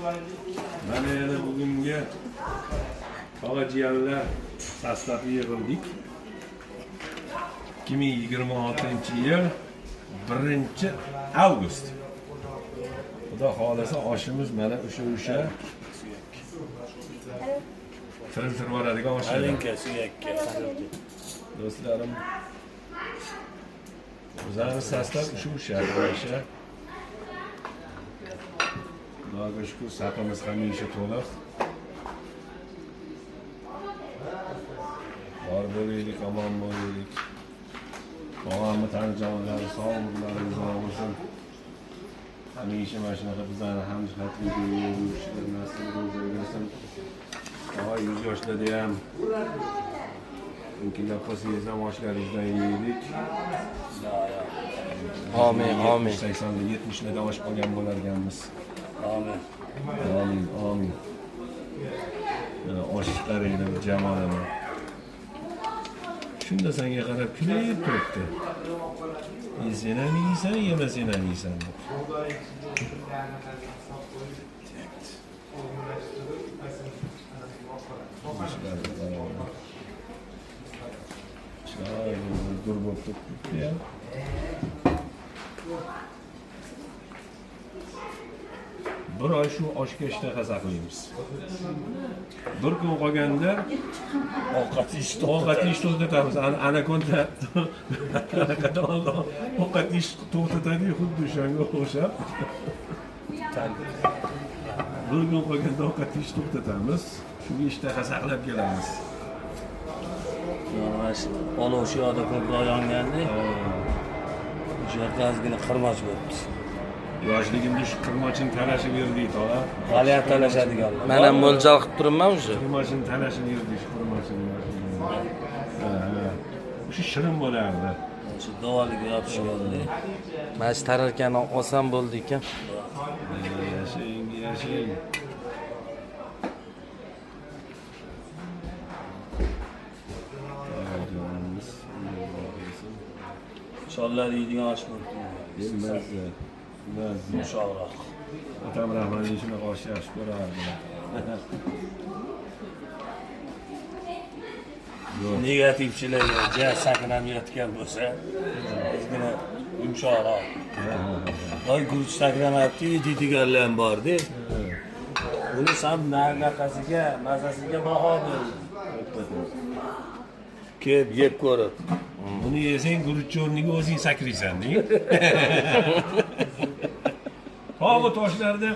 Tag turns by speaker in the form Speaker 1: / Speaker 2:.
Speaker 1: Mana yana bugungi tog'ajiyanlar sostavi yig'ildik. 2026-yil 1-avgust. Xudo xolasa oshimiz mana o'sha tiriltirib boradigan osh.
Speaker 2: Alinkasi yakka.
Speaker 1: Do'stlarim, bizning sostav o'sha. Xudoga shukr, sapimiz hamisha to'liq. Bor bo'laylik, omon bo'laylik. Og'amni tanijonlari sog'liqlaringiz bo'lsin. Hamisha mana shunaqa bizlarni hamjihatlikka yurishlar nasib bo'lsin. Oy 100 yoshlarda ham imkoniyat bo'lsangiz ham oshlaringizdan yeylik.
Speaker 2: Amin, amin.
Speaker 1: 80 70larda osh qolgan bo'lar ekanmiz.
Speaker 2: Amin.
Speaker 1: Amin, amin. Oshlaringlar jamoani. Shunda senga qarab kulib turibdi. Sen ham yeysan, yemasang ham yeysan deb. Dur bo'lib turibdi ya. Bir oy shu oshga ishtaha saqlaymiz. Bir kun qolganda ovqat ish to'xtatamiz. Anakonda ovqat ish to'xtatadi, xuddi o'shanga o'xshab. Bir kun qolganda ovqat ish to'xtatamiz. Shunga ishtaha saqlab kelamiz.
Speaker 2: Olov shu yoqda ko'proq yonganda, o'sha yoqda ozgina qirmoch bo'libdi.
Speaker 1: Yoshligimda shu qirmochini talashib yurdik, to'g'ri?
Speaker 2: Hali ham talashadiganlar. Men ham mo'ljal qilib turibman o'sha.
Speaker 1: Qirmochini talashib yurdik, shu qirmochini. O'sha shirin bo'lardi.
Speaker 2: Shu dovaliga yopishganda. Mana shu tararkani olsam bo'ldi ekan.
Speaker 1: Yashang.
Speaker 2: Chollar yeydigan osh bo'ldi. Yumshoqroq.
Speaker 1: Otam rahmatli shunaqa osh yaxshi ko'rardilar.
Speaker 2: Negativchilarga saqlanayotgan bo'lsa, ozgina yumshoqroq. Voy guruch saqlanayapti deydiganlar ham bor-da. Buni ham naqasiga, mazasiga baho berdi. Kelib yeb ko'rib.
Speaker 1: Buni yesang guruchni o'rniga o'zing sakraysan, deng. Tog'i toshlarda